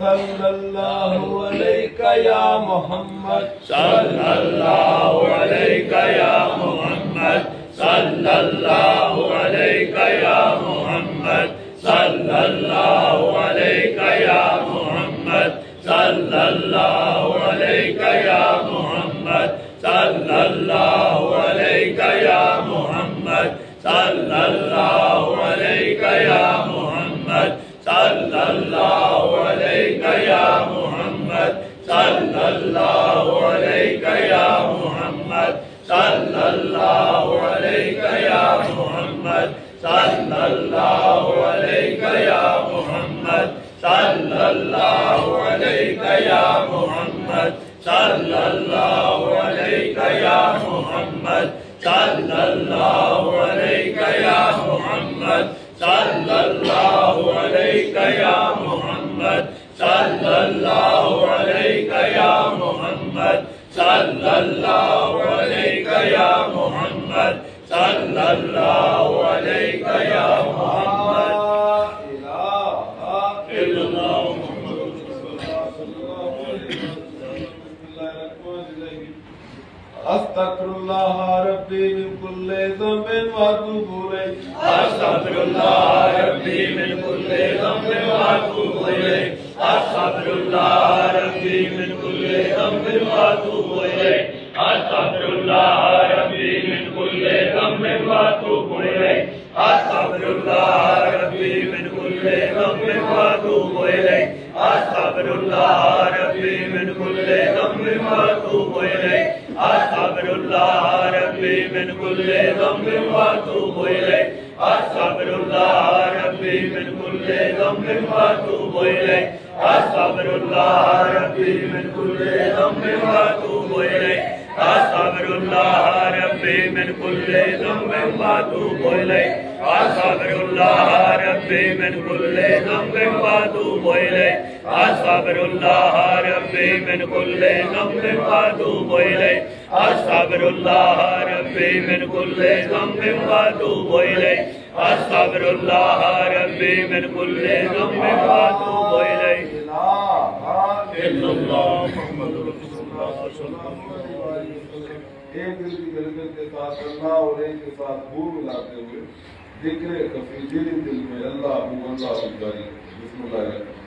सल्लल्लाहु अलैका या मोहम्मद सल्लल्लाहु अलैका या मोहम्मद सल्लल्लाहु अलैका या मोहम्मद सल्लल्लाहु अलैका या मोहम्मद सल्लल्लाहु अलैका या मोहम्मद सल्लल्लाहु अलैका या मोहम्मद सल्लल्लाहु अलैका या मोहम्मद सल्लल्लाहु अलैका या मोहम्मद सल्लल्लाहु अलैका या मोहम्मद सल्लल्लाहु अलैका या मोहम्मद सल्लल्लाहु अलैका या मोहम्मद सल्लल्लाहु अलैका या मोहम्मद सल्लल्लाहु अलैका या मोहम्मद सल्लल्लाहु अलैका या मोहम्मद सल्लल्लाहु अलैका या मोहम्मद सल्लल्लाहु अलैका या मोहम्मद सल्लल्लाहु अलैका या मोहम्मद सल्लल्लाहु अलैका या मोहम्मद अस्तगफिरुल्लाह रब्बी मिन कुल्ली ज़ंबिन व अतूबु इलैह अस्तगफिरुल्लाह रब्बी मिन कुल्ली ज़ंबिन व अतूबु इलैह अस्तगफिरुल्लाह रब्बी मिन कुल्ली ज़ंबिन व अतूबु इलैह अस्तगफिरुल्लाह रब्बी मिन कुल्ली ज़ंबिन व अतूबु इलैह अस्तगफिरुल्लाह रब्बी मिन कुल्ली ज़ंबिन व अतूबु इलैह अस्तगफिरुल्लाह रब्बी मिन कुल्ली ज़ंबिन व अतूबु इलैह अस्तगफिरुल्लाह रब्बी मिन कुल्ली ज़ंबिन व अतूबु इलैह अस्तगफिरुल्लाह रब्बी मिन कुल्ली ज़ंबिन व अतूबु इलैह अस्तगफिरुल्लाह रब्बी मिन कुल्ली ज़ंबिन व अतूबु इलैह अस्तगफिरुल्लाह रब्बी मिन कुल्ली ज़ंबिन व अतूबु इलैह अस्तगफिरुल्लाह रब्बी मिन कुल्ली ज़ंबिन व अतूबु इलैह अस्तगफिरुल्लाह रब्बी मिन कुल्ली ज़ंबिन व अतूबु इलैह अस्तगफिरुल्लाह रब्बी मिन कुल्ली ज़ंबिन व अतूबु इलैह अस्तगफिरुल्लाह रब्बी मिन कुल्ली ज़ंबिन व अतूबु इलैह एक दिल की गलगल के साथ अल्लाह और एक के साथ वो मिलाते हुए जिक्र कफी दिल में अल्लाह जारी बिस्मिल्लाह।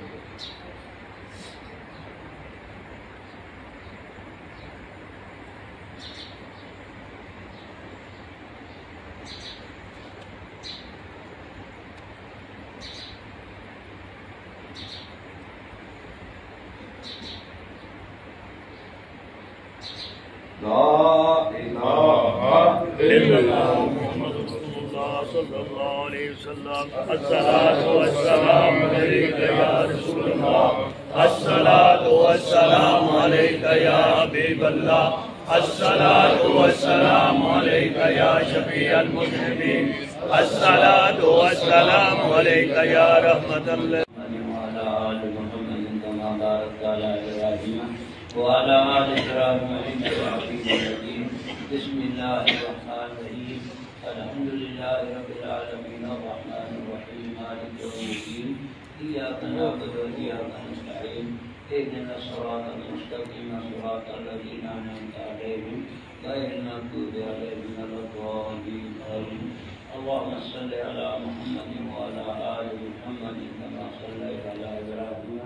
अस्सलातु वस्सलामु अलैका या रसूलल्लाह अस्सलातु वस्सलामु अलैका या हबीबल्लाह अस्सलातु वस्सलामु अलैका या शफीअल मुज़निबीन अस्सलातु वस्सलामु अलैका या रहमतल अला इब्राहीम व अला आलि इब्राहीम इन्नका हमीदुम मजीद। बिस्मिल्लाहिर्रहमानिर्रहीम। अल्हम्दुलिल्लाहि रब्बिल आलमीन अर्रहमानिर रहीम मालिकि यौमिद्दीन। इय्याका नअबुदु व इय्याका नस्तईन। इहदिनस सिरातल मुस्तकीम सिरातल लज़ीना अनअमता अलैहिम गैरिल मग़्दूबि अलैहिम वलद्दालीन। आमीन। अल्लाहुम्मा सल्लि अला मुहम्मदिन व अला आलि मुहम्मदिन कमा सल्लैता अला इब्राहीम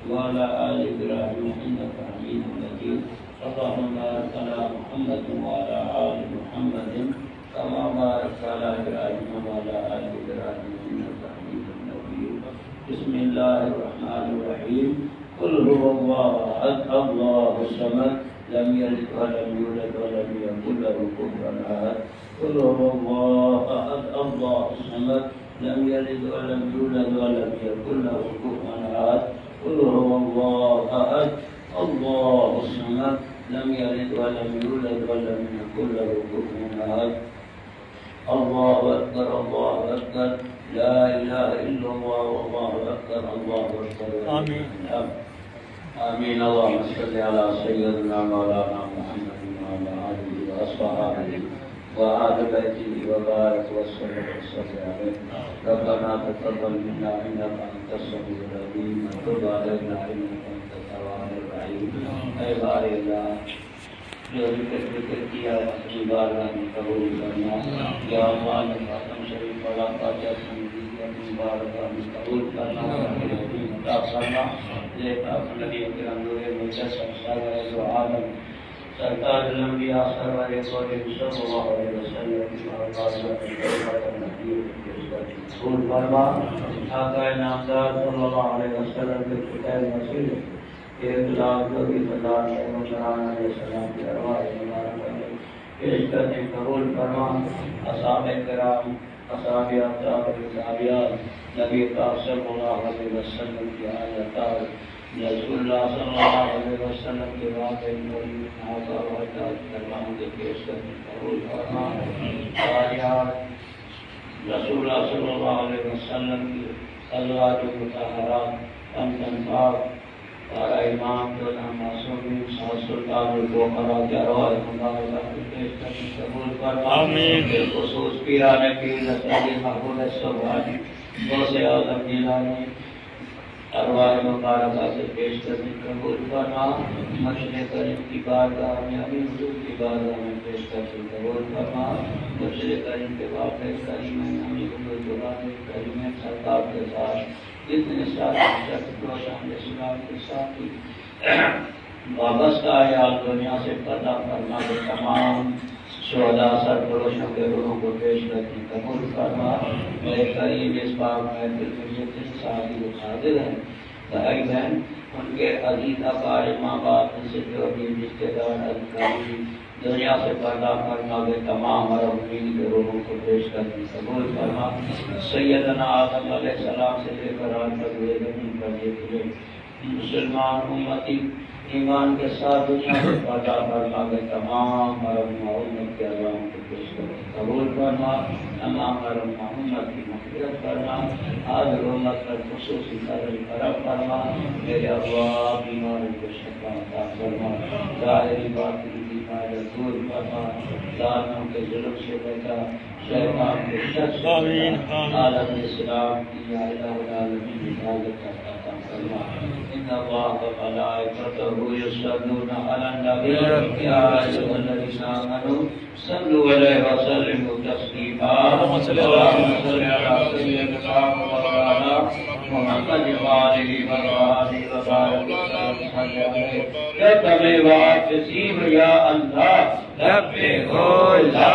व अला आलि इब्राहीम इन्नका हमीदुम मजीद। अल्लाहुम्मा बारिक अला मुहम्मदिन व अला आलि मुहम्मदिन कमा बारकता अला इब्राहीम व अला आलि इब्राहीम इन्नका हमीदुम मजीद। बिस्मिल्लाहिर्रहमानिर्रहीम। कुल हुवल्लाहु अहद अल्लाहुस समद लम यलिद व लम यूलद व लम यकुल लहु कुफुवन अहद। कुल हुवल्लाहु अहद अल्लाहुस समद लम यलिद व लम यूलद व लम यकुल लहु कुफुवन अहद। कुल हुवल्लाहु अहद अल्लाहुस समद लम यलिद व लम यूलद व लम यकुल लहु कुफुवन अहद। अल्लाहु अकबर अल्लाहु अकबर ला इलाहा इल्लल्लाह वल्लाहु अकबर अल्लाहु अकबर। आमीन आमीन। अल्लाहुम्मा सल्लि अला सय्यिदिना मौलाना मुहम्मदिन व अला आलिहि व अस्हाबिहि व अहलि बैतिहि व बारिक व सल्लिम अलैहि। रब्बना तक़ब्बल मिन्ना इन्नका अंतस समीउल अलीम व तुब अलैना इन्नका अंतत तव्वाबुर रहीम। ऐ बारी अल्लाह जो जिक्र किया अपनी बारगाह में कबूल करना। या अल्लाह ने खातम शरीफ पढ़ा पाचा संगी अपनी बारगाह में कबूल करना करना। लेता नबी अकरम नूरे मुजस्सम सरवर जो आलम सरताज लंबिया सरवर सल्लल्लाहु अलैहि वसल्लम की बारगाह में नबी कबूल फरमा। आका नामदार सल्लल्लाहु अलैहि वसल्लम के खिताब मसीह इखलास नबी सल्लल्लाहु अलैहि वसल्लम की अरवाह मुबारक पेश करने कबूल फरमा। असहाबे किराम असहाबे अताब ताबियात नबी पाक सल्लल्लाहु अलैहि वसल्लम की आयत रसूलुल्लाह सल्लल्लाहु अलैहि वसल्लम के वाक़े नबी नवाज़ और करमाम के पेश करने कबूल फरमा। आयात रसूलुल्लाह सल्लल्लाहु अलैहि वसल्लम की अज़वाज मुतहहरात तन पाक और इमाम जो मासूमीन सुल्तान बुखारा के अरवाह मुबारक पेश करने कबूल फरमा। आमीन। बिलखुसूस पीराने पीर सैयद महबूब सुभानी गौसे आज़म जिलानी अरवाह मुबारक से पेश करने कबूल फरमा। मशरिक़ करीम की बारगाह में अमीन हुजूर की बारगाह में पेश करने कबूल फरमा। मशरिक़ करीम के वाक़े करीम में अमीन हुजूर जुबान करीम में सरकार के साथ जितने सारे रोशन इस्लाम के साथ वाबस्ता आयात दुनिया से पर्दा फरमा के तमाम शुहदा सरफरोशों के रूहों को पेश करके कबूल फरमा। मेरे करीब इस बार महफिल में जितने साथी वो हाजिर हैं भाई बहन उनके अजीज अकारिब माँ बाप उनसे जो भी रिश्तेदार अधिकारी दुनिया से पर्दा फरमा के तमाम मरहूमीन के रूहों को पेश करके कबूल फरमा। सैयदना आदम अलैहिस्सलाम से लेकर आज तक हुए ज़मीन पर ये पूरे मुसलमान उम्मती ईमान के साथ दुनिया से पर्दा फरमा के तमाम मरहूमा उम्मत के अज़ाम को पेश करके कबूल फरमा। तमाम मरहूमा उम्मत की मग़फ़िरत फरमा। आज उम्मत पर ख़ुसूसी करम फरमा। मेरे अल्लाह बीमारों को शिफ़ा अता फरमा। ज़ाहिरी बातिनी बीमारियाँ दूर फरमा। ज़ालिमों के ज़ुल्म से बचा। शैतान के शर से बचा। आलम इस्लाम की या इलाहुल आलमीन हिफाज़त अता फरमा। इन्ना अल्लाह व मलाइकतहु युसल्लूना अलन नबी या अय्युहल्लज़ीना आमनू सल्लु अलैहि व सल्लिमू तस्लीमा। अल्लाहुम्मा सल्लि अला सय्यिदिना मौलाना मुहम्मद व आलिहि व सहाबिहि व बारिक अलैहि। रब्बे वाफ़िज़ी या अल्लाह रब्बे हो ला